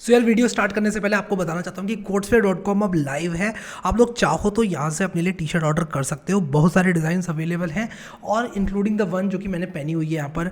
सो यार video start करने से पहले आपको बताना चाहता हूँ कि codesphere.com अब लाइव है। आप लोग चाहो तो यहाँ से अपने लिए टी शर्ट ऑर्डर कर सकते हो। बहुत सारे डिज़ाइंस अवेलेबल हैं और इंक्लूडिंग द वन जो कि मैंने पहनी हुई है यहाँ पर,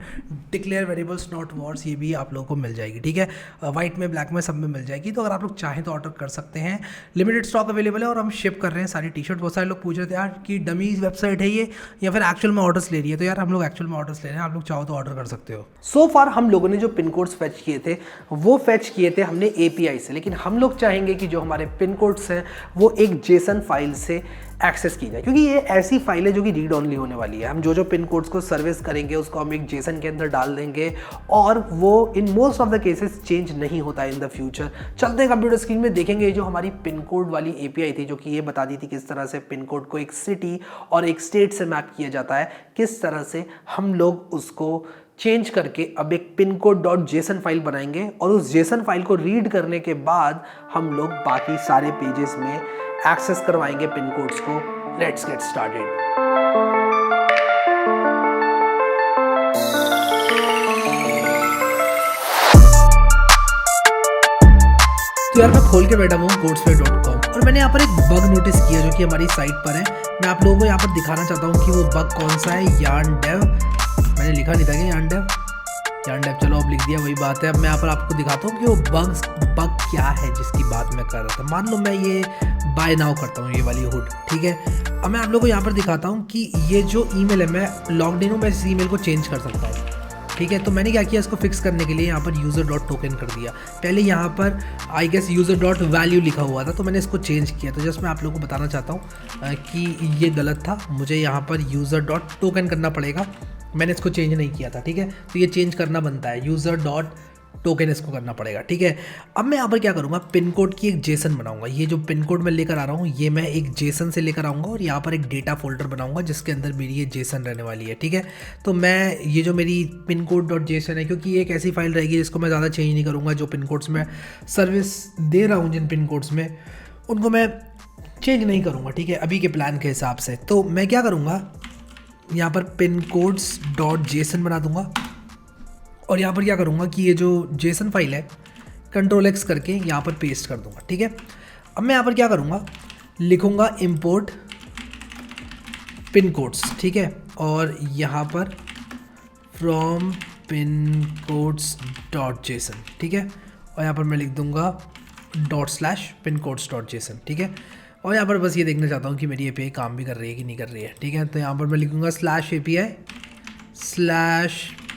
डिक्लेयर वेरिएबल्स नॉट वॉर्स, ये भी आप लोगों को मिल जाएगी। ठीक है, वाइट में, ब्लैक में, सब में मिल जाएगी। तो अगर आप लोग चाहें तो ऑर्डर कर सकते हैं। लिमिटेड स्टॉक अवेलेबल है और हम शिप कर रहे हैं सारी टी शर्ट। बहुत सारे लोग पूछ रहे थे यार कि डमीज वेबसाइट है ये या फिर एक्चुअल में ऑर्डर्स ले रही है। तो यार हम लोग एक्चुअल में ऑर्डर्स ले रहे हैं, आप लोग चाहो तो ऑर्डर कर सकते हो। सो फार हम लोगों ने जो पिन कोड्स फेच किए थे वो फेच किए थे हमने एपीआई से, लेकिन हम लोग चाहेंगे कि जो हमारे पिन कोड्स हैं वो एक जेसन फाइल से एक्सेस की जाए, क्योंकि ये ऐसी फाइल है जो कि रीड ओनली होने वाली है। हम जो पिन कोड्स को सर्विस करेंगे उसको हम एक जेसन के अंदर डाल देंगे और वो in most of the cases change नहीं होता है इन द फ्यूचर। चलते हैं कंप्यूटर स्क्रीन में, देखेंगे जो हमारी पिन कोड वाली एपीआई थी जो कि ये बता दी थी किस तरह से पिन कोड को एक सिटी और एक स्टेट से मैप किया जाता है, किस तरह से हम लोग उसको चेंज करके अब एक pin code dot JSON file बनाएंगे और उस जेसन फाइल को रीड करने के बाद हम लोग बाकी सारे पेजेस में एक्सेस करवाएंगे पिन कोड्स को। Let's get started. तो यार मैं खोल के बैठा हूँ codesphere.com और मैंने यहाँ पर एक बग नोटिस किया जो कि हमारी साइट पर है। मैं आप लोगों को यहाँ पर दिखाना चाहता हूँ कि वो बग कौन सा है। यार्न डेव, मैंने लिखा नहीं था कि यार्न डेव, चलो अब लिख दिया, वही बात है। अब मैं यहाँ पर आपको दिखाता हूँ कि वो बग क्या है जिसकी बात मैं कर रहा था। मान लो मैं ये बाय नाउ करता हूँ, ये वाली हुड, ठीक है। अब मैं आप लोगों को यहाँ पर दिखाता हूँ कि ये जो ईमेल है, मैं लॉग्ड इन हूँ, मैं इस ईमेल को चेंज कर सकता हूँ, ठीक है। तो मैंने क्या किया, इसको फिक्स करने के लिए यहाँ पर यूज़र डॉट टोकन कर दिया। पहले यहाँ पर I guess user dot value लिखा हुआ था, तो मैंने इसको चेंज किया। तो जस्ट मैं आप लोगों को बताना चाहता हूँ कि ये गलत था, मुझे यहाँ पर यूज़र डॉट टोकन करना पड़ेगा। मैंने इसको चेंज नहीं किया था, ठीक है। तो ये चेंज करना बनता है, यूज़र डॉट टोकन इसको करना पड़ेगा, ठीक है। अब मैं यहाँ पर क्या करूँगा, पिन कोड की एक जेसन बनाऊंगा। ये जो पिन कोड मैं लेकर आ रहा हूँ ये मैं एक जेसन से लेकर आऊँगा और यहाँ पर एक डेटा फोल्डर बनाऊँगा जिसके अंदर मेरी ये जेसन रहने वाली है, ठीक है। तो मैं ये जो मेरी पिन कोड डॉट जेसन है, क्योंकि ये एक ऐसी फाइल रहेगी जिसको मैं ज़्यादा चेंज नहीं करूँगा। जो पिन कोड्स में सर्विस दे रहा हूँ जिन पिन कोड्स में, उनको मैं चेंज नहीं करूँगा, ठीक है, अभी के प्लान के हिसाब से। तो मैं क्या करूँगा, यहाँ पर पिन कोड्स डॉट जेसन बना दूँगा और यहाँ पर क्या करूँगा कि ये जो जेसन फाइल है कंट्रोल एक्स करके यहाँ पर पेस्ट कर दूँगा, ठीक है। अब मैं यहाँ पर क्या करूँगा, लिखूँगा इंपोर्ट पिन कोड्स, ठीक है, और यहाँ पर from pin codes dot JSON, ठीक है, और यहाँ पर मैं लिख दूँगा /पिन कोड्स डॉट जेसन, ठीक है। और यहाँ पर बस ये देखना चाहता हूँ कि मेरी एपीआई काम भी कर रही है कि नहीं कर रही है, ठीक है। तो यहाँ पर मैं लिखूँगा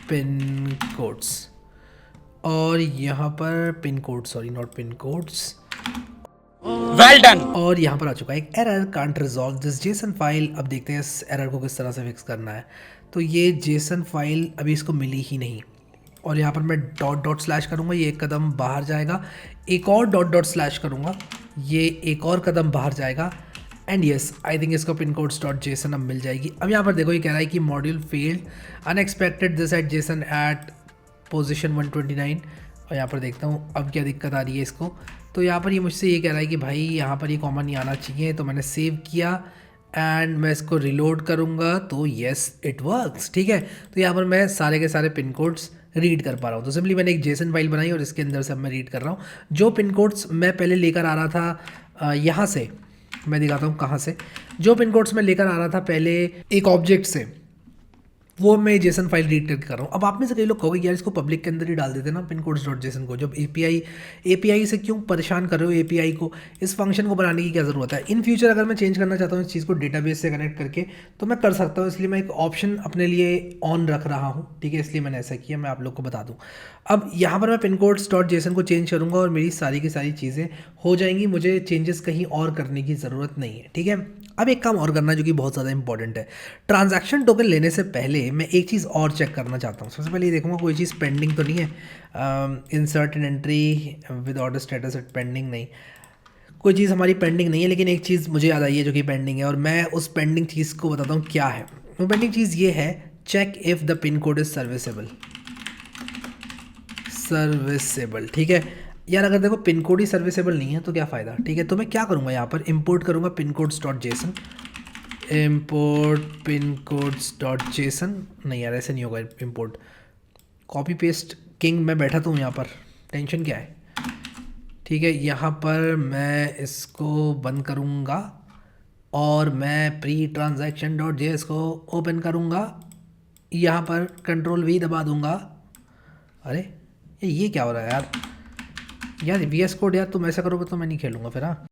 /API/पिन कोड्स और यहाँ पर pin code, sorry not pin codes, well done. और यहाँ पर आ चुका है एक error, can't resolve this JSON file. अब देखते हैं इस एरर को किस तरह से फिक्स करना है। तो ये जेसन फाइल अभी इसको मिली ही नहीं और यहाँ पर मैं // करूँगा, ये एक कदम बाहर जाएगा, एक और // करूँगा, ये एक और कदम बाहर जाएगा एंड यस आई थिंक इसको पिन कोड्स डॉट जेसन अब मिल जाएगी। अब यहाँ पर देखो ये कह रहा है कि module failed unexpected this at JSON at position 129 और यहाँ पर देखता हूँ अब क्या दिक्कत आ रही है इसको। तो यहाँ पर ये मुझसे ये कह रहा है कि भाई यहाँ पर ये कॉमा नहीं आना चाहिए। तो मैंने सेव किया एंड मैं इसको रिलोड करूँगा तो येस इट वर्क्स, ठीक है। तो यहाँ पर मैं सारे के सारे पिन कोड्स रीड कर पा रहा हूँ। तो सिंपली मैंने एक जेसन फाइल बनाई और इसके अंदर से अब मैं रीड कर रहा हूँ। जो पिन कोड्स मैं पहले लेकर आ रहा था यहाँ से, मैं दिखाता हूँ कहाँ से, जो पिन कोड्स मैं लेकर आ रहा था पहले एक ऑब्जेक्ट से, वो मैं जेसन फाइल रीड करके कर रहा हूँ। अब आप में से कई लोग कहोगे यार इसको पब्लिक के अंदर ही डाल देते ना पिन कोड्स डॉट जेसन को, जब एपीआई से क्यों परेशान कर रहे हो एपीआई को, इस फंक्शन को बनाने की क्या ज़रूरत है। इन फ्यूचर अगर मैं चेंज करना चाहता हूँ इस चीज़ को डेटाबेस से कनेक्ट करके तो मैं कर सकता हूँ, इसलिए मैं एक ऑप्शन अपने लिए ऑन रख रहा हूँ, ठीक है, इसलिए मैंने ऐसा किया। मैं आप लोग को बता दूँ, अब यहाँ पर मैं पिन कोड्स डॉट जेसन को चेंज करूँगा और मेरी सारी की सारी चीज़ें हो जाएंगी, मुझे चेंजेस कहीं और करने की ज़रूरत नहीं है, ठीक है। अब एक काम और करना जो कि बहुत ज़्यादा इंपॉर्टेंट है, ट्रांजैक्शन टोकन लेने से पहले मैं एक चीज़ और चेक करना चाहता हूँ। सबसे पहले ये देखूँगा कोई चीज़ पेंडिंग तो नहीं है, insert an entry with order status at pending, नहीं, कोई चीज़ हमारी पेंडिंग नहीं है। लेकिन एक चीज़ मुझे याद आई है जो कि पेंडिंग है और मैं उस पेंडिंग चीज़ को बताता हूँ क्या है। वो पेंडिंग चीज़ ये है, check if the pin code is serviceable, ठीक है। यार अगर देखो पिन कोड ही सर्विसेबल नहीं है तो क्या फ़ायदा, ठीक है। तो मैं क्या करूँगा, यहाँ पर इंपोर्ट करूँगा pin codes dot JSON, import pin codes dot JSON, नहीं यार ऐसे नहीं होगा इंपोर्ट, कॉपी पेस्ट किंग, मैं बैठा तो हूँ यहाँ पर, टेंशन क्या है। ठीक है, यहाँ पर मैं इसको बंद करूँगा और मैं प्री ट्रांजैक्शन डॉट जेएस को ओपन करूँगा, यहाँ पर कंट्रोल वी दबा दूँगा। अरे ये क्या हो रहा है यार? यार वी एस कोड यार, तुम ऐसा करोगे तो मैं नहीं खेलूँगा फिर। हाँ,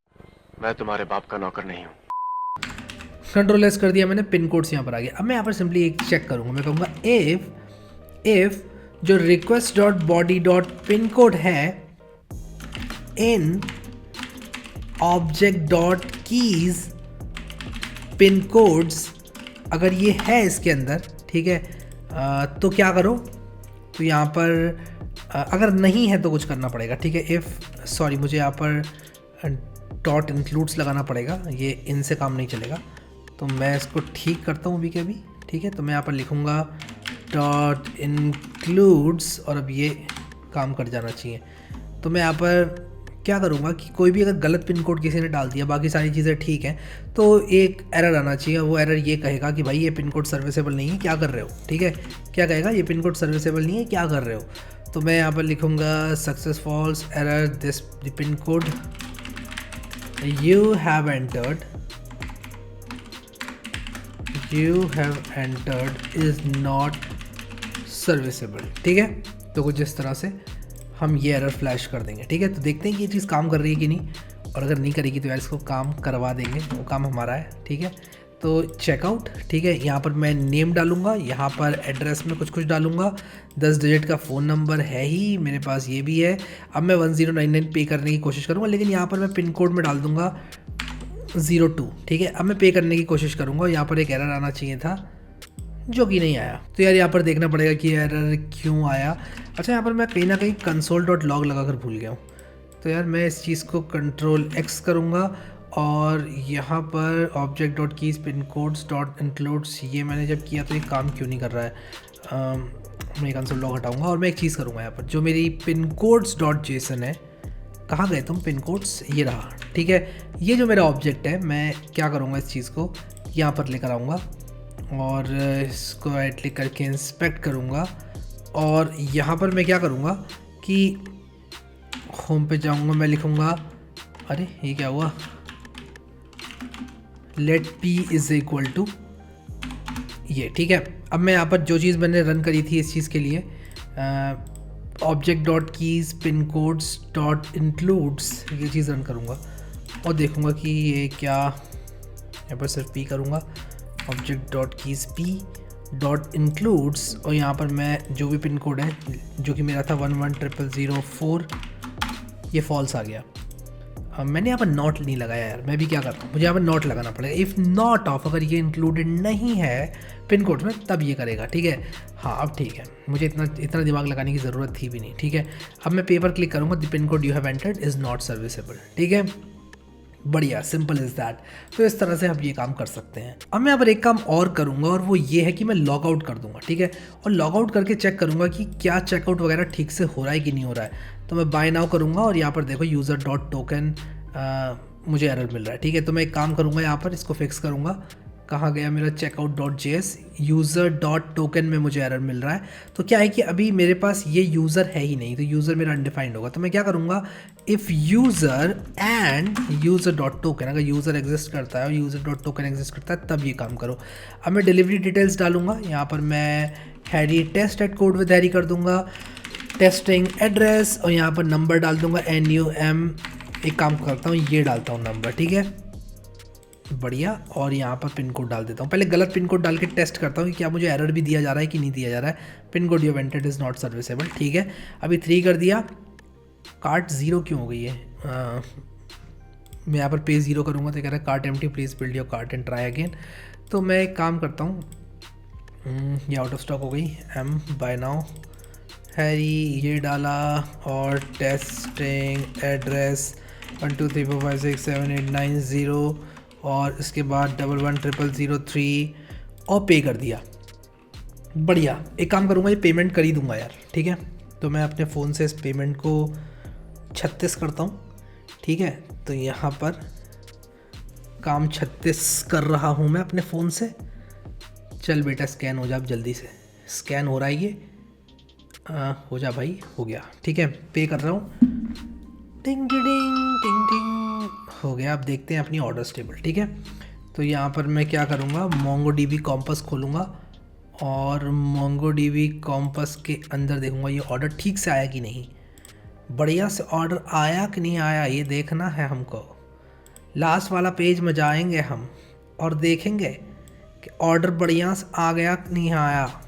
मैं तुम्हारे बाप का नौकर नहीं हूँ। कंट्रोल एस कर दिया मैंने, पिन कोड्स यहाँ पर आ गया। अब मैं यहाँ पर सिंपली एक चेक करूँगा, मैं कहूँगा इफ़ जो request dot body dot pin code है in object dot keys pin codes, अगर ये है इसके अंदर, ठीक है, तो क्या करो, तो यहाँ पर अगर नहीं है तो कुछ करना पड़ेगा। ठीक है, इफ़ सॉरी मुझे यहाँ पर डॉट इंक्लूड्स लगाना पड़ेगा, ये इनसे काम नहीं चलेगा, तो मैं इसको ठीक करता हूँ अभी के अभी। ठीक है, तो मैं यहाँ पर लिखूँगा डॉट इंक्लूड्स और अब ये काम कर जाना चाहिए। तो मैं यहाँ पर क्या करूँगा कि कोई भी अगर गलत पिन कोड किसी ने डाल दिया, बाकी सारी चीज़ें ठीक हैं, तो एक एरर आना चाहिए। वो एरर ये कहेगा कि भाई ये पिन कोड सर्विसेबल नहीं है, क्या कर रहे हो। ठीक है, क्या कहेगा, ये पिन कोड सर्विसेबल नहीं है, क्या कर रहे हो। तो मैं यहाँ पर लिखूँगा success false error this pin code you have entered is not serviceable। ठीक है, तो कुछ इस तरह से हम ये एरर फ्लैश कर देंगे। ठीक है, तो देखते हैं कि ये चीज़ काम कर रही है कि नहीं, और अगर नहीं करेगी तो यार इसको काम करवा देंगे, वो काम हमारा है। ठीक है, तो चेकआउट। ठीक है, यहाँ पर मैं नेम डालूँगा, यहाँ पर एड्रेस में कुछ डालूँगा, 10 डिजिट का फ़ोन नंबर है ही मेरे पास, ये भी है। अब मैं 1099 पे करने की कोशिश करूँगा, लेकिन यहाँ पर मैं पिन कोड में डाल दूँगा 02। ठीक है, अब मैं पे करने की कोशिश करूँगा, यहाँ पर एक एरर आना चाहिए था जो कि नहीं आया। तो यार यहाँ पर देखना पड़ेगा कि एरर क्यों आया। अच्छा, यहाँ पर मैं कहीं ना कहीं console.log लगा कर भूल गया हूँ, तो यार मैं इस चीज़ को कंट्रोल एक्स करूँगा और यहाँ पर object dot keys pin codes dot includes, ये मैंने जब किया तो ये काम क्यों नहीं कर रहा है। मैं कंसोल लॉग हटाऊँगा और मैं एक चीज़ करूँगा, यहाँ पर जो मेरी पिन कोड्स डॉट जेसन है, कहाँ गए तुम पिन कोड्स, ये रहा। ठीक है, ये जो मेरा ऑब्जेक्ट है, मैं क्या करूँगा, इस चीज़ को यहाँ पर लेकर आऊँगा और इसको राइट क्लिक करके इंस्पेक्ट करूँगा और यहाँ पर मैं क्या करूँगा कि होम पे जाऊँगा, मैं लिखूँगा, अरे ये क्या हुआ, let p is equal to ये। ठीक है, अब मैं यहाँ पर जो चीज़ मैंने रन करी थी इस चीज़ के लिए, object dot keys pin codes dot includes, ये चीज़ रन करूँगा और देखूँगा कि ये क्या, यहाँ पर सिर्फ पी करूँगा, object dot keys P dot includes, और यहाँ पर मैं जो भी पिन कोड है जो कि मेरा था 110004, ये फॉल्स आ गया। मैंने यहाँ पर नॉट नहीं लगाया यार, मैं भी क्या करता हूँ, मुझे यहाँ पर नॉट लगाना पड़ेगा। इफ़ नॉट ऑफ, अगर ये इंक्लूडेड नहीं है पिन कोड में तब ये करेगा। ठीक है, हाँ अब ठीक है, मुझे इतना दिमाग लगाने की ज़रूरत थी भी नहीं। ठीक है, अब मैं पेपर क्लिक करूँगा, the pin code you have entered is not serviceable. ठीक है, बढ़िया, सिंपल इज़ दैट। तो इस तरह से हम ये काम कर सकते हैं। अब मैं यहाँ पर एक काम और करूँगा और वो ये है कि मैं लॉग आउट कर दूँगा। ठीक है, और लॉग आउट करके चेक करूँगा कि क्या चेकआउट वगैरह ठीक से हो रहा है कि नहीं हो रहा है। तो मैं बाय नाउ करूँगा और यहाँ पर देखो यूज़र डॉट टोकन मुझे एरर मिल रहा है। ठीक है, तो मैं एक काम करूँगा, यहाँ पर इसको फिक्स करूँगा। कहाँ गया मेरा checkout dot JS, user dot token में मुझे एरर मिल रहा है। तो क्या है कि अभी मेरे पास ये यूज़र है ही नहीं, तो यूज़र मेरा अनडिफाइंड होगा। तो मैं क्या करूँगा, if user end user dot token, अगर यूज़र एग्जिस्ट करता है और यूज़र डॉट टोकन एग्जिस्ट करता है तब ये काम करो। अब मैं डिलीवरी डिटेल्स डालूंगा, यहाँ पर मैं Harry test at code with Harry कर दूँगा, टेस्टिंग एड्रेस, और यहाँ पर नंबर डाल दूँगा NUM। एक काम करता हूँ, ये डालता हूँ नंबर। ठीक है, बढ़िया, और यहाँ पर पिन कोड डाल देता हूँ। पहले गलत पिन कोड डाल के टेस्ट करता हूँ कि क्या मुझे एरर भी दिया जा रहा है कि नहीं दिया जा रहा है। Pin code you entered is not serviceable. ठीक है, अभी 3 कर दिया, कार्ट 0 क्यों हो गई है। मैं यहाँ पर पे 0 करूँगा तो कह रहा है cart empty, please build your cart and try again. तो मैं एक काम करता हूँ, ये आउट ऑफ स्टॉक हो गई, बाय नाउ हैरी ये डाला और टेस्टिंग एड्रेस 1234567890 और इसके बाद 111003 और पे कर दिया। बढ़िया, एक काम करूँगा, ये पेमेंट कर ही दूँगा यार। ठीक है, तो मैं अपने फ़ोन से इस पेमेंट को 36 करता हूँ। ठीक है, तो यहाँ पर काम 36 कर रहा हूँ मैं अपने फ़ोन से। चल बेटा स्कैन हो जा अब जल्दी से, स्कैन हो रहा है ये, हो जा भाई, हो गया। ठीक है, पे कर रहा हूँ टिंग टिंग टिंग टिंग हो गया। अब देखते हैं अपनी ऑर्डर्स टेबल। ठीक है, तो यहाँ पर मैं क्या करूँगा, MongoDB कॉम्पस खोलूँगा और MongoDB कॉम्पस के अंदर देखूँगा ये ऑर्डर ठीक से आया कि नहीं, बढ़िया से ऑर्डर आया कि नहीं आया ये देखना है हमको। लास्ट वाला पेज में जाएंगे हम और देखेंगे कि ऑर्डर बढ़िया से आ गया कि नहीं आया।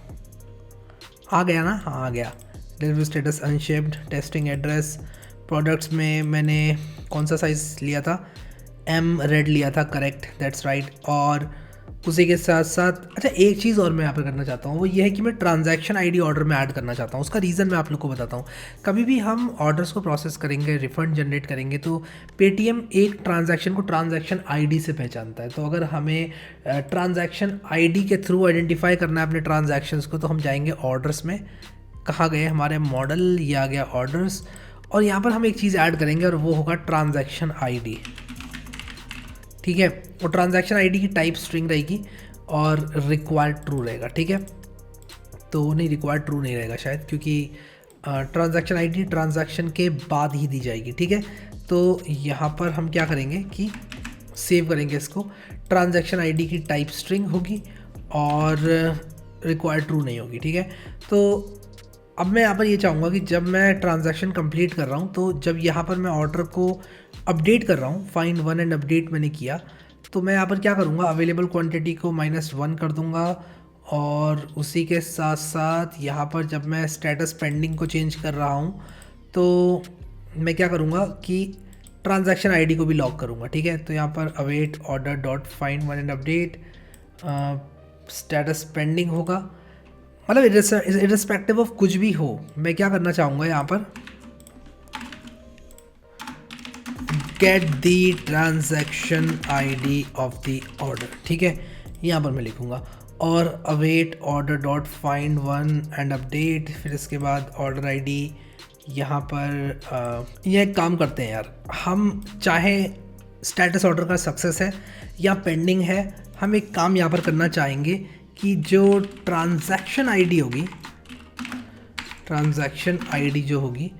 आ गया ना, हाँ आ गया। Delivery status unshipped, testing address, products में मैंने कौन सा साइज़ लिया था, M रेड लिया था, करेक्ट, दैट्स राइट। और उसी के साथ साथ अच्छा एक चीज़ और मैं यहाँ पर करना चाहता हूँ, वो ये है कि मैं ट्रांजैक्शन आईडी ऑर्डर में ऐड करना चाहता हूँ। उसका रीज़न मैं आप लोग को बताता हूँ। कभी भी हम ऑर्डर्स को प्रोसेस करेंगे, रिफंड जनरेट करेंगे, तो पेटीएम एक ट्रांजैक्शन को ट्रांजैक्शन आईडी से पहचानता है। तो अगर हमें ट्रांजैक्शन आईडी के थ्रू आइडेंटिफाई करना है अपने ट्रांजैक्शंस को, तो हम जाएंगे ऑर्डर्स में, कहाँ गए हमारे मॉडल, ये आ गया ऑर्डर्स, और यहाँ पर हम एक चीज़ ऐड करेंगे और वो होगा ट्रांजैक्शन आईडी। ठीक है, और ट्रांजैक्शन आईडी की टाइप स्ट्रिंग रहेगी और रिक्वायर्ड ट्रू रहेगा। ठीक है, तो नहीं रिक्वायर्ड ट्रू नहीं रहेगा शायद, क्योंकि ट्रांजैक्शन आईडी ट्रांजैक्शन के बाद ही दी जाएगी। ठीक है, तो यहाँ पर हम क्या करेंगे कि सेव करेंगे इसको, ट्रांजैक्शन आईडी की टाइप स्ट्रिंग होगी और रिक्वायर्ड ट्रू नहीं होगी। ठीक है, तो अब मैं यहाँ पर ये चाहूँगा कि जब मैं ट्रांजैक्शन कंप्लीट कर रहा हूँ, तो जब यहाँ पर मैं ऑर्डर को अपडेट कर रहा हूँ, फाइंड वन एंड अपडेट मैंने किया, तो मैं यहाँ पर क्या करूँगा, अवेलेबल क्वांटिटी को -1 कर दूँगा और उसी के साथ साथ यहाँ पर जब मैं स्टेटस पेंडिंग को चेंज कर रहा हूँ, तो मैं क्या करूँगा कि ट्रांजैक्शन आईडी को भी लॉक करूँगा। ठीक है, तो यहाँ पर await order dot find one and update, status pending होगा, मतलब इररिस्पेक्टिव ऑफ कुछ भी हो, मैं क्या करना चाहूँगा यहाँ पर, get the transaction ID of the order. ठीक है, यहाँ पर मैं लिखूँगा और await order dot find one and update, फिर इसके बाद ऑर्डर आईडी। यहाँ पर यह एक काम करते हैं यार, हम चाहे स्टेटस ऑर्डर का सक्सेस है या पेंडिंग है, हम एक काम यहाँ पर करना चाहेंगे कि जो ट्रांजैक्शन आईडी होगी, ट्रांजैक्शन आईडी जो होगी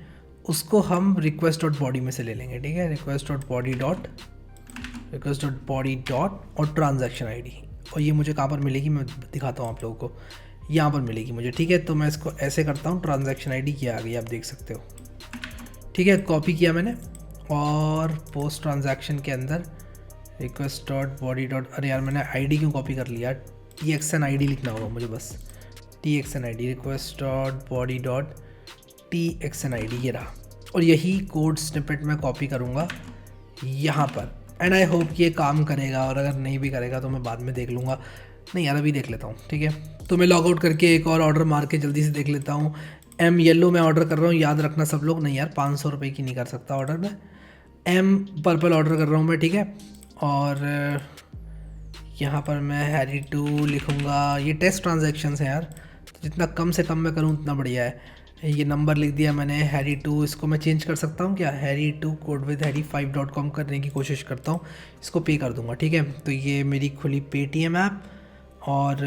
उसको हम रिक्वेस्ट डॉट बॉडी में से ले लेंगे। ठीक है, रिक्वेस्ट डॉट बॉडी डॉट और ट्रांजैक्शन आईडी, और ये मुझे कहाँ पर मिलेगी मैं दिखाता हूँ आप लोगों को, यहाँ पर मिलेगी मुझे। ठीक है, तो मैं इसको ऐसे करता हूँ, ट्रांजैक्शन आईडी ये आ गई, आप देख सकते हो। ठीक है, कॉपी किया मैंने और पोस्ट ट्रांजैक्शन के अंदर रिक्वेस्ट डॉट बॉडी डॉट, अरे यार मैंने आईडी क्यों कॉपी कर लिया, TXN आईडी लिखना होगा मुझे बस, TXN ID, request dot body dot TXN ID, ये रहा। और यही कोड स्निपेट मैं कॉपी करूँगा यहाँ पर, एंड आई होप ये काम करेगा, और अगर नहीं भी करेगा तो मैं बाद में देख लूँगा। नहीं यार अभी देख लेता हूँ। ठीक है, तो मैं लॉग आउट करके एक और ऑर्डर मार के जल्दी से देख लेता हूँ। M येलो में ऑर्डर कर रहा हूँ, याद रखना सब लोग, नहीं यार 500 रुपये की नहीं कर सकता ऑर्डर में, M पर्पल ऑर्डर कर रहा हूँ मैं। ठीक है, और यहाँ पर मैं हैरी 2 लिखूँगा, ये टेस्ट ट्रांजैक्शंस हैं यार, तो जितना कम से कम मैं करूँ उतना बढ़िया है। ये नंबर लिख दिया मैंने हैरी 2, इसको मैं चेंज कर सकता हूँ क्या, हैरी 2 codeWithHarry5.com करने की कोशिश करता हूँ, इसको पे कर दूँगा। ठीक है, तो ये मेरी खुली पेटीएम ऐप, और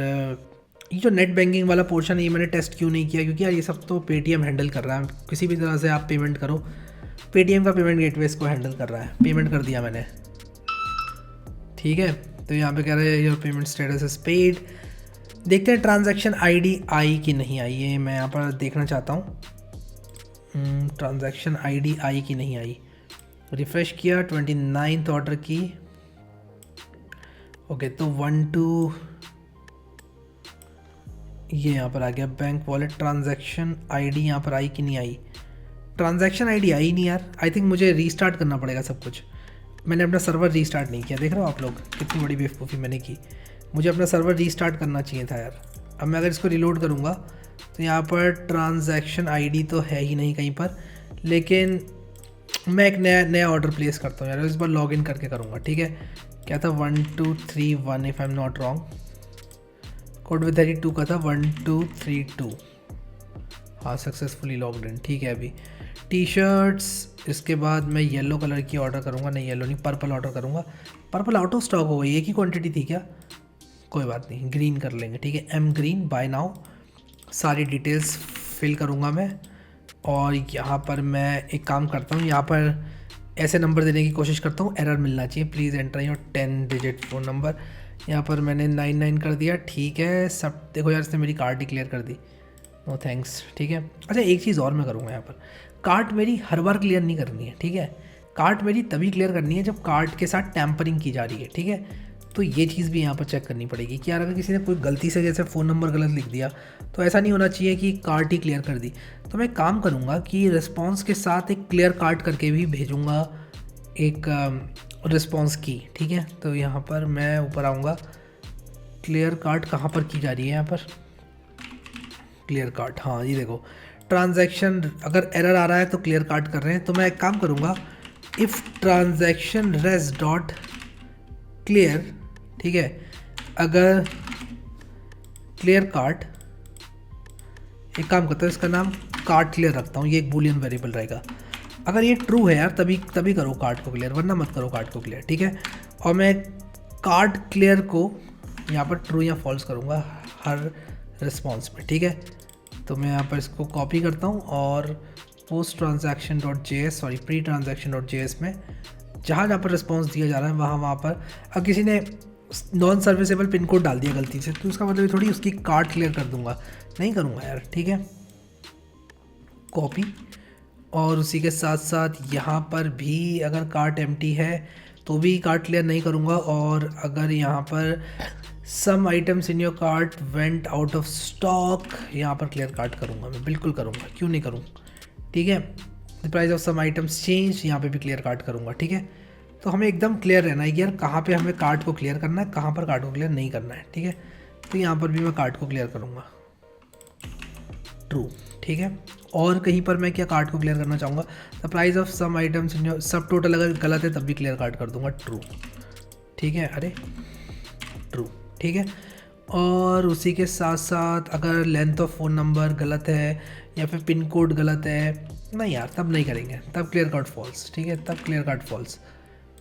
ये जो नेट बैंकिंग वाला पोर्शन है ये मैंने टेस्ट क्यों नहीं किया, क्योंकि यार ये सब तो पेटीएम हैंडल कर रहा है, किसी भी तरह से आप पेमेंट करो, पेटीएम का पेमेंट गेटवे इसको हैंडल कर रहा है। पेमेंट कर दिया मैंने। ठीक है, तो यहाँ पे कह रहे हैं your payment status is paid. देखते हैं ट्रांजैक्शन आईडी आई कि नहीं आई, ये मैं यहाँ पर देखना चाहता हूँ। ट्रांजैक्शन आईडी आई कि नहीं आई, रिफ्रेश किया, 29th ऑर्डर की। ओके, तो 12 ये यहाँ पर आ गया, बैंक वॉलेट ट्रांजैक्शन आईडी यहाँ पर आई कि नहीं आई, ट्रांजैक्शन आईडी आई नहीं यार। आई थिंक मुझे रीस्टार्ट करना पड़ेगा सब कुछ, मैंने अपना सर्वर रीस्टार्ट नहीं किया। देख रहे हो आप लोग कितनी बड़ी बेवकूफ़ी मैंने की, मुझे अपना सर्वर रीस्टार्ट करना चाहिए था यार। अब मैं अगर इसको रिलोड करूँगा तो यहाँ पर ट्रांजैक्शन आईडी तो है ही नहीं कहीं पर, लेकिन मैं एक नया ऑर्डर प्लेस करता हूँ यार, इस बार लॉगिन करके करूँगा। ठीक है, क्या था 1231 if I am not wrong, codeWithHarry 2 का था 1232, हाँ सक्सेसफुली लॉग्ड इन। ठीक है, अभी टी शर्ट्स, इसके बाद मैं येलो कलर की ऑर्डर करूँगा, नहीं येलो नहीं पर्पल ऑर्डर करूँगा, पर्पल आउट ऑफ स्टॉक हो गई, एक ही क्वांटिटी थी क्या, कोई बात नहीं ग्रीन कर लेंगे। ठीक है, M ग्रीन बाय नाउ, सारी डिटेल्स फिल करूँगा मैं और यहाँ पर मैं एक काम करता हूँ, यहाँ पर ऐसे नंबर देने की कोशिश करता हूँ, एरर मिलना चाहिए, please enter your 10 digit phone number. यहाँ पर मैंने 99 कर दिया, ठीक है। सब देखो यार, इसने मेरी कार्ड डिक्लेयर कर दी, नो थैंक्स, ठीक है। अच्छा, एक चीज़ और मैं करूँगा, यहाँ पर कार्ड मेरी हर बार क्लियर नहीं करनी है, ठीक है। कार्ड मेरी तभी क्लियर करनी है जब कार्ड के साथ टैम्परिंग की जा रही है, ठीक है। तो ये चीज़ भी यहाँ पर चेक करनी पड़ेगी कि यार अगर किसी ने कोई गलती से जैसे फ़ोन नंबर गलत लिख दिया तो ऐसा नहीं होना चाहिए कि कार्ड ही क्लियर कर दी। तो मैं काम करूँगा कि रिस्पॉन्स के साथ एक क्लियर कार्ड करके भी भेजूँगा एक रिस्पॉन्स की, ठीक है। तो यहाँ पर मैं ऊपर आऊँगा, क्लियर कार्ड कहाँ पर की जा रही है, यहाँ पर क्लियर कार्ड, हाँ ये देखो ट्रांजैक्शन, अगर एरर आ रहा है तो क्लियर कार्ड कर रहे हैं। तो मैं एक काम करूँगा, if transaction res dot clear, ठीक है, अगर क्लियर कार्ड, एक काम करता हूँ इसका नाम कार्ड क्लियर रखता हूँ, ये एक बूलियन वेरिएबल रहेगा। अगर ये ट्रू है यार तभी करो कार्ड को क्लियर, वरना मत करो कार्ड को क्लियर, ठीक है। और मैं कार्ड क्लियर को यहाँ पर ट्रू या फॉल्स करूँगा हर रिस्पॉन्स में, ठीक है। तो मैं यहाँ पर इसको कॉपी करता हूँ और post transaction dot JS, sorry pre transaction dot JS में जहाँ पर रिस्पॉन्स दिया जा रहा है वहाँ पर अगर किसी ने नॉन सर्विसेबल पिन कोड डाल दिया गलती से तो उसका मतलब थोड़ी उसकी कार्ड क्लियर कर दूंगा, नहीं करूँगा यार, ठीक है। कॉपी, और उसी के साथ साथ यहाँ पर भी अगर कार्ट एम्प्टी है तो भी कार्ट क्लियर नहीं करूँगा। और अगर यहाँ पर some items in your cart went out of stock, यहाँ पर क्लियर कार्ट करूँगा, मैं बिल्कुल करूँगा, क्यों नहीं करूँ, ठीक है। The price of some items change, यहाँ पे भी क्लियर कार्ट करूँगा, ठीक है। तो हमें एकदम क्लियर रहना है कि यार कहाँ पे हमें कार्ड को क्लियर करना है, कहाँ पर कार्ड को क्लियर नहीं करना है, ठीक है। तो यहाँ पर भी मैं कार्ड को क्लियर करूँगा, ट्रू, ठीक है। और कहीं पर मैं क्या कार्ड को क्लियर करना चाहूँगा, the price of some items in your, subtotal अगर गलत है तब भी क्लियर कार्ड कर दूँगा, ट्रू, ठीक है। अरे ट्रू, ठीक है। और उसी के साथ साथ अगर लेंथ ऑफ फ़ोन नंबर गलत है या फिर पिन कोड गलत है, नहीं यार तब नहीं करेंगे, तब क्लियर कार्ड फॉल्स, ठीक है, तब क्लियर कार्ड फॉल्स,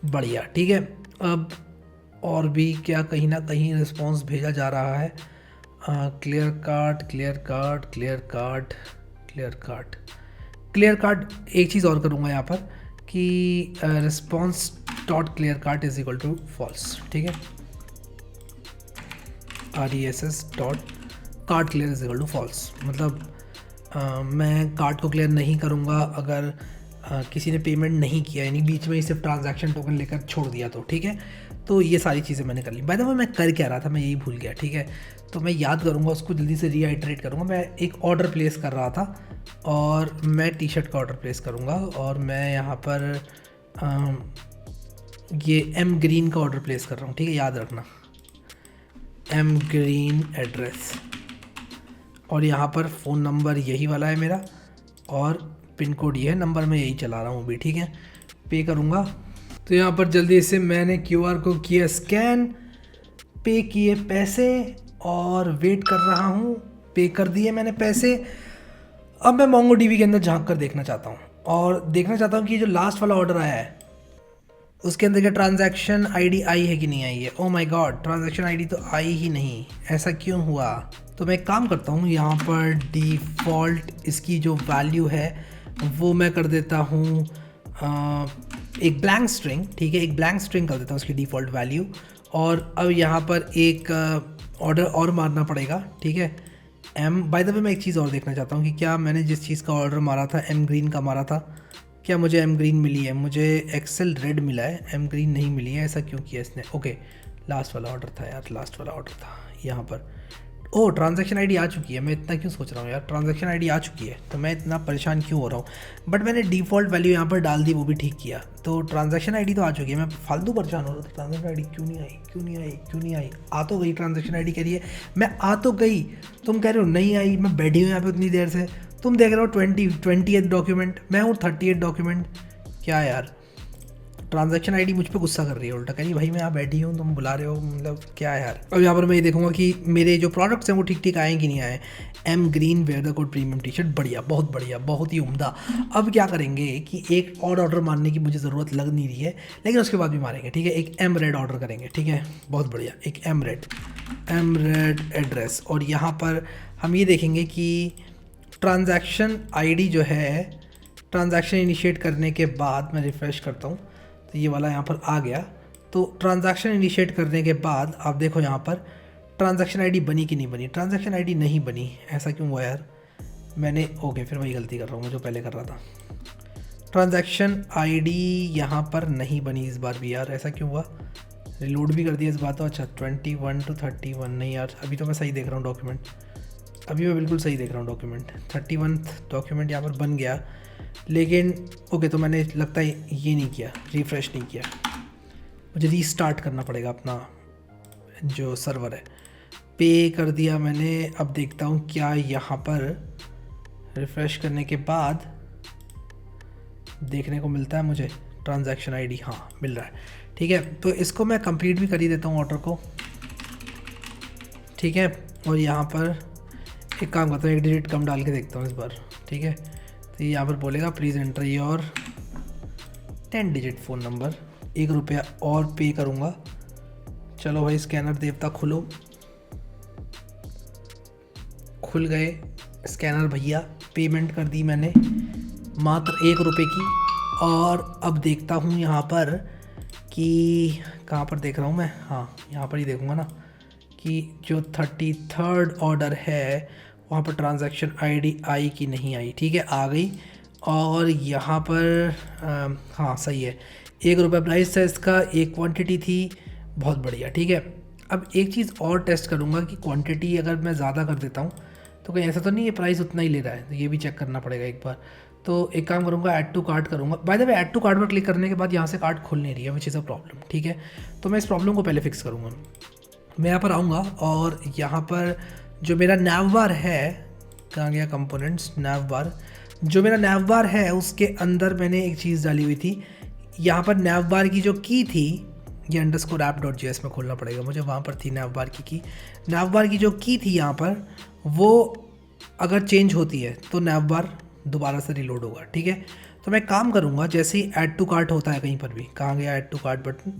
बढ़िया, ठीक है। अब और भी क्या कहीं ना कहीं रिस्पॉन्स भेजा जा रहा है, clear card clear card clear card clear card clear card. एक चीज़ और करूँगा यहाँ पर कि response dot clear card is equal to false, ठीक है। RESS dot card clear is equal to false, मतलब मैं कार्ड को क्लियर नहीं करूँगा अगर किसी ने पेमेंट नहीं किया, यानी बीच में ही सिर्फ ट्रांजैक्शन टोकन लेकर छोड़ दिया तो, ठीक है। तो ये सारी चीज़ें मैंने कर ली। बाय द वे मैं कर क्या रहा था, मैं यही भूल गया, ठीक है। तो मैं याद करूँगा, उसको जल्दी से रीआइटरेट करूँगा। मैं एक ऑर्डर प्लेस कर रहा था और मैं टी शर्ट का ऑर्डर प्लेस करूँगा और मैं यहाँ पर ये एम ग्रीन का ऑर्डर प्लेस कर रहा हूँ, ठीक है, याद रखना, एम ग्रीन एड्रेस। और यहाँ पर फ़ोन नंबर यही वाला है मेरा और पिन कोड ये है, नंबर मैं यही चला रहा हूँ अभी, ठीक है। पे करूँगा तो यहाँ पर जल्दी से मैंने QR को किया स्कैन, पे किए पैसे और वेट कर रहा हूँ, पे कर दिए मैंने पैसे। अब मैं MongoDB के अंदर झांक कर देखना चाहता हूँ और देखना चाहता हूँ कि जो लास्ट वाला ऑर्डर आया है उसके अंदर क्या ट्रांजैक्शन आईडी आई है कि नहीं आई है। Oh my God, transaction ID तो आई ही नहीं, ऐसा क्यों हुआ। तो मैं एक काम करता हूँ, यहाँ पर डिफ़ॉल्ट इसकी जो वैल्यू है वो मैं कर देता हूँ एक ब्लैंक स्ट्रिंग, ठीक है, एक ब्लैंक स्ट्रिंग कर देता हूँ उसकी डिफ़ॉल्ट वैल्यू। और अब यहाँ पर एक ऑर्डर और मारना पड़ेगा, ठीक है, एम। बाय द वे मैं एक चीज़ और देखना चाहता हूँ कि क्या मैंने जिस चीज़ का ऑर्डर मारा था, एम ग्रीन का मारा था, क्या मुझे एम ग्रीन मिली है। मुझे एक्सेल रेड मिला है, एम ग्रीन नहीं मिली है, ऐसा क्यों किया इसने। ओके, लास्ट वाला ऑर्डर था यार, लास्ट वाला ऑर्डर था यहाँ पर। ओह, ट्रांजैक्शन आईडी आ चुकी है, मैं इतना क्यों सोच रहा हूँ यार, ट्रांजैक्शन आईडी आ चुकी है तो मैं इतना परेशान क्यों हो रहा हूँ। बट मैंने डिफ़ॉल्ट वैल्यू यहाँ पर डाल दी, वो भी ठीक किया। तो ट्रांजैक्शन आईडी तो आ चुकी है, मैं फालतू परेशान हो रहा था, ट्रांजैक्शन आईडी क्यों नहीं आई, क्यों नहीं आई, क्यों नहीं आई। आ तो गई ट्रांजैक्शन आईडी, कह रही है मैं आ तो गई, तुम कह रहे हो नहीं आई। मैं बैठी हूँ यहाँ पे उतनी देर से, तुम देख रहे हो 28 डॉक्यूमेंट, मैं हूँ 38 डॉक्यूमेंट। क्या यार, ट्रांजैक्शन आईडी मुझ पे गुस्सा कर रही है उल्टा, कह रही भाई मैं यहाँ बैठी हूँ, तुम बुला रहे हो, मतलब क्या यार। अब यहाँ पर मैं ये देखूंगा कि मेरे जो प्रोडक्ट्स हैं वो ठीक ठीक आए कि नहीं आए। M green wear the code premium T shirt, बढ़िया, बहुत बढ़िया, बहुत ही उम्दा। अब क्या करेंगे कि एक और ऑर्डर मारने की मुझे ज़रूरत लग नहीं रही है, लेकिन उसके बाद भी मारेंगे, ठीक है। एक एम रेड ऑर्डर करेंगे, ठीक है, बहुत बढ़िया, एक एम रेड एड्रेस। और यहाँ पर हम ये देखेंगे कि ट्रांजैक्शन आईडी जो है, ट्रांजैक्शन इनिशिएट करने के बाद मैं रिफ़्रेश करता हूँ तो ये वाला यहाँ पर आ गया। तो ट्रांजैक्शन इनिशिएट करने के बाद आप देखो यहाँ पर ट्रांजैक्शन आईडी बनी कि नहीं बनी। ट्रांजैक्शन आईडी नहीं बनी, ऐसा क्यों हुआ यार? मैंने ओके फिर वही गलती कर रहा हूँ मैं जो पहले कर रहा था। ट्रांजैक्शन आईडी यहाँ पर नहीं बनी इस बार भी यार, ऐसा क्यों हुआ? रिलोड भी कर दिया इस बार तो। अच्छा 21 to 31 नहीं यार, अभी तो मैं सही देख रहा हूँ डॉक्यूमेंट, अभी मैं बिल्कुल सही देख रहा हूँ डॉक्यूमेंट। 31 डॉक्यूमेंट यहाँ पर बन गया, लेकिन ओके तो मैंने लगता है ये नहीं किया, रिफ़्रेश नहीं किया। मुझे रीस्टार्ट करना पड़ेगा अपना जो सर्वर है। पे कर दिया मैंने, अब देखता हूँ क्या यहाँ पर रिफ़्रेश करने के बाद देखने को मिलता है मुझे ट्रांजैक्शन आईडी। हाँ मिल रहा है, ठीक है। तो इसको मैं कंप्लीट भी कर ही देता हूँ ऑर्डर को, ठीक है। और यहाँ पर एक काम करता हूँ, एक डिजिट कम डाल के देखता हूँ इस बार, ठीक है। तो यहाँ पर बोलेगा please enter your 10 digit phone number. 1 रुपया और पे करूँगा। चलो भाई स्कैनर देवता खुलो, खुल गए स्कैनर भैया। पेमेंट कर दी मैंने मात्र 1 रुपये की। और अब देखता हूँ यहाँ पर कि कहाँ पर देख रहा हूँ मैं, हाँ यहाँ पर ही देखूँगा ना कि जो 33rd ऑर्डर है वहाँ पर ट्रांजैक्शन आईडी आई कि नहीं आई। ठीक है आ गई। और यहाँ पर हाँ सही है, 1 रुपये प्राइस था इसका, एक क्वांटिटी थी, बहुत बढ़िया। ठीक है अब एक चीज़ और टेस्ट करूँगा कि क्वांटिटी अगर मैं ज़्यादा कर देता हूँ तो कहीं ऐसा तो नहीं ये प्राइस उतना ही ले रहा है, तो ये भी चेक करना पड़ेगा एक बार। तो एक काम करूँगा, ऐड टू कार्ट करूँगा। By the way add to cart पर क्लिक करने के बाद यहाँ से कार्ट खुल नहीं रही है, विच इज़ अ प्रॉब्लम। ठीक है तो मैं इस प्रॉब्लम को पहले फिक्स करूँगा। मैं यहाँ पर आऊँगा और यहाँ पर जो मेरा नैव बार है, कहाँ गया कंपोनेंट्स, नैव बार, जो मेरा नैव बार है उसके अंदर मैंने एक चीज़ डाली हुई थी। यहाँ पर नैव बार की जो की थी, ये अंडरस्कोर app.js में खोलना पड़ेगा मुझे, वहाँ पर थी नैव बार की। नैव बार की जो की थी यहाँ पर, वो अगर चेंज होती है तो नैव बार दोबारा से रिलोड होगा। ठीक है तो मैं काम करूँगा, जैसे ही ऐड टू कार्ट होता है कहीं पर भी, कहाँ गया add to cart button,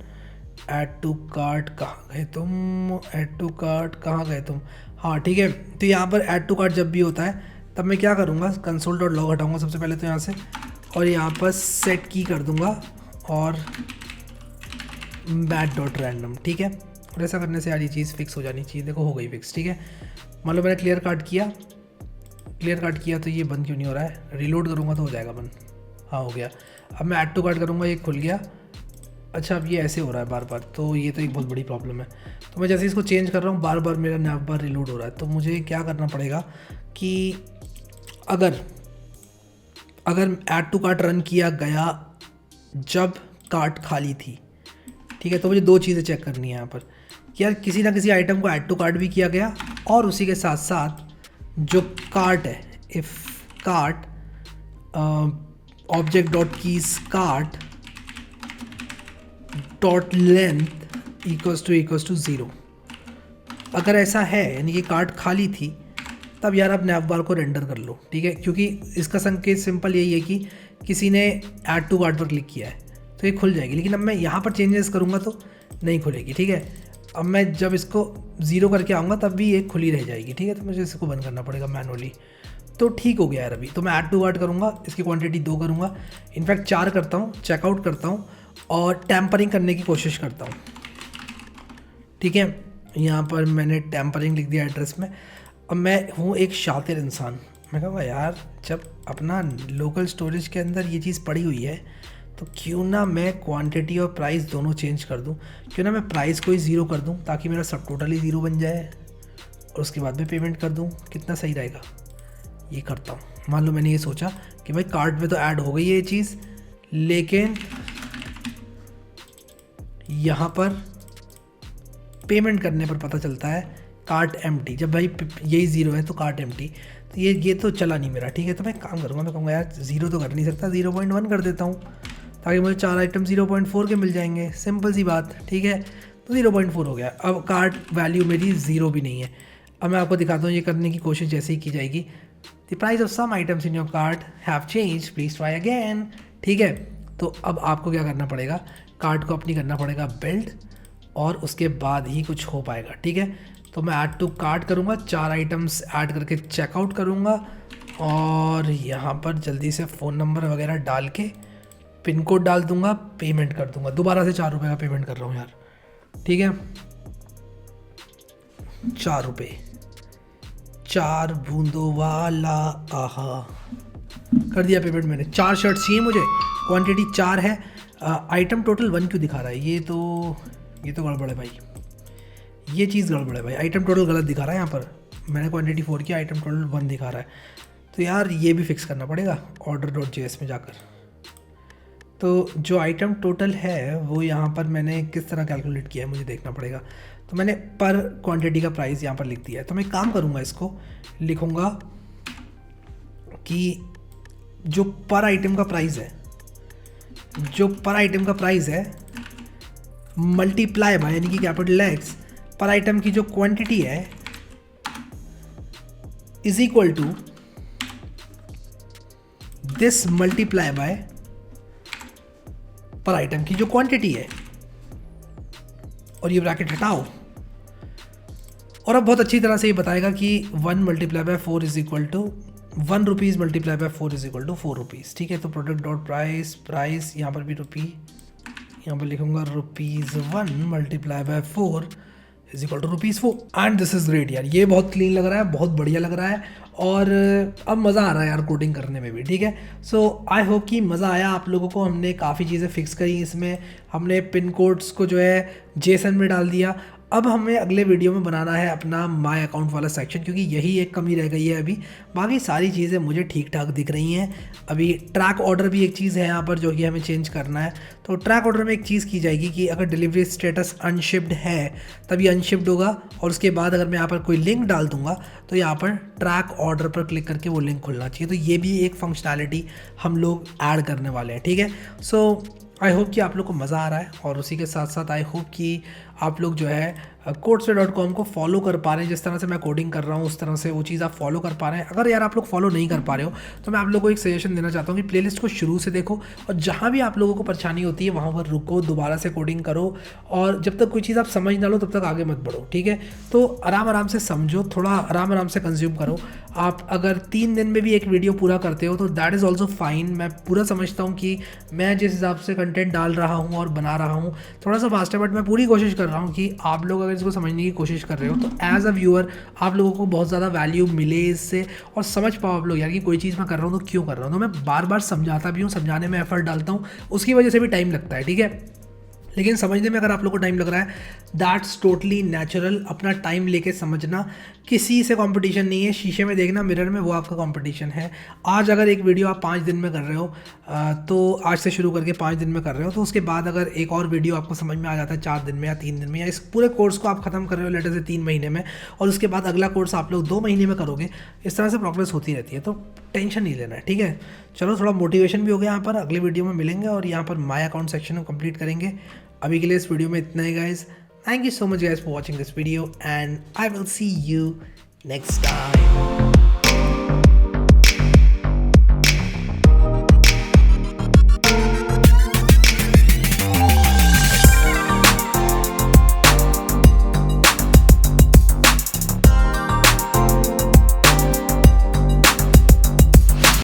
add to cart कहाँ गए तुम, ऐड टू कार्ट कहाँ गए तुम, हाँ ठीक है। तो यहाँ पर ऐड टू कार्ट जब भी होता है तब मैं क्या करूँगा, console.log हटाऊँगा सबसे पहले तो यहाँ से, और यहाँ पर सेट की कर दूँगा और bat.random। ठीक है और ऐसा करने से यार ये चीज़ फिक्स हो जानी चाहिए। देखो हो गई फिक्स। ठीक है मान लो मैंने क्लियर कार्ट किया तो ये बंद क्यों नहीं हो रहा है, रिलोड करूँगा तो हो जाएगा बंद, हाँ हो गया। अब मैं ऐड टू कार्ट करूँगा, ये खुल गया। अच्छा अब ये ऐसे हो रहा है बार बार, तो ये तो एक बहुत बड़ी प्रॉब्लम है। तो मैं जैसे इसको चेंज कर रहा हूँ बार बार मेरा नैव बार रिलोड हो रहा है। तो मुझे क्या करना पड़ेगा कि अगर ऐड टू कार्ट रन किया गया जब कार्ट खाली थी, ठीक है, तो मुझे 2 चीज़ें चेक करनी है यहाँ पर कि यार किसी ना किसी आइटम को ऐड टू कार्ट भी किया गया, और उसी के साथ साथ जो कार्ट है, if cart object dot keys cart dot length equals to 0। अगर ऐसा है यानी कि कार्ट खाली थी, तब यार आप नैव बार को रेंडर कर लो। ठीक है क्योंकि इसका संकेत सिंपल यही है कि किसी ने ऐड टू कार्ट पर क्लिक किया है तो ये खुल जाएगी। लेकिन अब मैं यहाँ पर चेंजेस करूँगा तो नहीं खुलेगी। ठीक है अब मैं जब इसको 0 करके आऊँगा तब भी ये खुली रह जाएगी। ठीक है तो मुझे इसको बंद करना पड़ेगा मैनुअली। तो ठीक हो गया यार। अभी तो मैं ऐड टू कार्ट करूँगा, इसकी क्वांटिटी 2 करूँगा, इनफैक्ट 4 करता हूँ, चेकआउट करता हूँ और टैम्परिंग करने की कोशिश करता हूँ। ठीक है यहाँ पर मैंने टैम्परिंग लिख दिया एड्रेस में। अब मैं हूँ एक शातिर इंसान, मैं कहूँगा यार जब अपना लोकल स्टोरेज के अंदर ये चीज़ पड़ी हुई है तो क्यों ना मैं क्वांटिटी और प्राइस दोनों चेंज कर दूँ, क्यों ना मैं प्राइस को ही 0 कर दूँ ताकि मेरा सब टोटल ही 0 बन जाए और उसके बाद में पेमेंट कर दूँ। कितना सही रहेगा, ये करता हूँ। मान लो मैंने ये सोचा कि भाई कार्ट में तो ऐड हो गई है ये चीज़, लेकिन यहाँ पर पेमेंट करने पर पता चलता है कार्ट एम्प्टी। जब भाई यही 0 है तो कार्ट एम्प्टी, तो ये तो चला नहीं मेरा। ठीक है तो मैं काम करूँगा, मैं कहूँगा यार 0 तो कर नहीं सकता, 0.1 कर देता हूँ ताकि मुझे 4 आइटम 0.4 के मिल जाएंगे। सिंपल सी बात। ठीक है तो 0.4 हो गया। अब कार्ट वैल्यू मेरी 0 भी नहीं है। अब मैं आपको दिखाता हूँ ये करने की कोशिश जैसे ही की जाएगी। The price of some items in your cart have change, please try again. ठीक है तो अब आपको क्या करना पड़ेगा, कार्ट को अपनी करना पड़ेगा बिल्ड, और उसके बाद ही कुछ हो पाएगा। ठीक है तो मैं ऐड टू कार्ट करूँगा, 4 आइटम्स ऐड करके चेकआउट करूँगा और यहाँ पर जल्दी से फ़ोन नंबर वगैरह डाल के पिन कोड डाल दूँगा, पेमेंट कर दूँगा। दोबारा से 4 रुपये का पेमेंट कर रहा हूँ यार, ठीक है। 4 रुपये, 4 बूंदों वाला आहा, कर दिया पेमेंट मैंने। 4 शर्ट चाहिए मुझे, क्वांटिटी 4 है। आइटम टोटल 1 क्यों दिखा रहा है? ये तो गड़बड़ है भाई, ये चीज़ गड़बड़ है भाई। आइटम टोटल गलत दिखा रहा है यहाँ पर, मैंने क्वांटिटी 4 की, आइटम टोटल 1 दिखा रहा है। तो यार ये भी फिक्स करना पड़ेगा order.js में जाकर। तो जो आइटम टोटल है वो यहाँ पर मैंने किस तरह कैलकुलेट किया है मुझे देखना पड़ेगा। तो मैंने पर क्वांटिटी का प्राइस यहाँ पर लिख दिया है। तो मैं काम करूँगा, इसको लिखूँगा कि जो पर आइटम का प्राइस है, मल्टीप्लाई बाय, यानी कि कैपिटल X, पर आइटम की जो क्वांटिटी है is equal to this multiply by per item की जो क्वांटिटी है, और ये ब्रैकेट हटाओ। और अब बहुत अच्छी तरह से ये बताएगा कि 1 multiply by 4 is equal to 1 rupees multiply by 4 is equal to 4 rupees, ठीक है। तो प्रोडक्ट डॉट प्राइस यहाँ पर भी रुपी, यहाँ पर लिखूंगा ₹1 multiply by 4 is equal to ₹4। And this is great यार, ये बहुत क्लीन लग रहा है, बहुत बढ़िया लग रहा है, और अब मज़ा आ रहा है यार कोडिंग करने में भी, ठीक है। सो आई होप कि मज़ा आया आप लोगों को। हमने काफ़ी चीज़ें फिक्स करी इसमें, हमने पिन कोड्स को जो है जेसन में डाल दिया। अब हमें अगले वीडियो में बनाना है अपना माय अकाउंट वाला सेक्शन, क्योंकि यही एक कमी रह गई है अभी। बाकी सारी चीज़ें मुझे ठीक ठाक दिख रही हैं। अभी ट्रैक ऑर्डर भी एक चीज़ है यहाँ पर जो कि हमें चेंज करना है। तो ट्रैक ऑर्डर में एक चीज़ की जाएगी कि अगर डिलीवरी स्टेटस अनशिप्ड है तभी अनशिप्ड होगा, और उसके बाद अगर मैं यहाँ पर कोई लिंक डाल दूंगा तो यहाँ पर ट्रैक ऑर्डर पर क्लिक करके वो लिंक खुलना चाहिए। तो ये भी एक फंक्शनैलिटी हम लोग ऐड करने वाले हैं, ठीक है। सो आई होप कि आप लोग को मज़ा आ रहा है, और उसी के साथ साथ आई होप कि आप लोग जो है codesway.com को फॉलो कर पा रहे हैं। जिस तरह से मैं कोडिंग कर रहा हूँ उस तरह से वो चीज़ आप फॉलो कर पा रहे हैं। अगर यार आप लोग फॉलो नहीं कर पा रहे हो तो मैं आप लोगों को एक सजेशन देना चाहता हूँ कि प्लेलिस्ट को शुरू से देखो, और जहाँ भी आप लोगों को परेशानी होती है वहाँ पर रुको, दोबारा से कोडिंग करो, और जब तक कोई चीज़ आप समझ ना लो तब तक आगे मत बढ़ो, ठीक है। तो आराम से समझो, थोड़ा आराम से कंज्यूम करो। आप अगर 3 दिन में भी एक वीडियो पूरा करते हो तो दैट इज़ ऑल्सो फाइन। मैं पूरा समझता हूँ कि मैं जिस हिसाब से कंटेंट डाल रहा हूँ और बना रहा हूँ थोड़ा सा फास्ट है, बट मैं पूरी कोशिश कर रहा हूँ कि आप लोग अगर इसको समझने की कोशिश कर रहे हो तो एज अ व्यूअर आप लोगों को बहुत ज़्यादा वैल्यू मिले इससे, और समझ पाओ आप लोग यार कि कोई चीज़ मैं कर रहा हूँ तो क्यों कर रहा हूँ। तो मैं बार बार समझाता भी हूँ, समझाने में एफर्ट डालता हूँ, उसकी वजह से भी टाइम लगता है, ठीक है। लेकिन समझने में अगर आप लोग को टाइम लग रहा है दैट्स टोटली नेचुरल। अपना टाइम लेके समझना, किसी से कंपटीशन नहीं है। शीशे में देखना मिरर में, वो आपका कंपटीशन है। आज अगर एक वीडियो आप 5 दिन में कर रहे हो तो आज से शुरू करके 5 दिन में कर रहे हो, तो उसके बाद अगर एक और वीडियो आपको समझ में आ जाता है 4 दिन में या 3 दिन में, या इस पूरे कोर्स को आप खत्म कर रहे हो लेटर से 3 महीने में, और उसके बाद अगला कोर्स आप लोग 2 महीने में करोगे, इस तरह से प्रोग्रेस होती रहती है। तो टेंशन नहीं लेना है, ठीक है। चलो थोड़ा मोटिवेशन भी हो गया यहाँ पर। अगले वीडियो में मिलेंगे और यहाँ पर माय अकाउंट सेक्शन को कंप्लीट करेंगे। अभी के लिए इस वीडियो में इतना ही guys. Thank you so much guys for watching this video, and I will see you next time.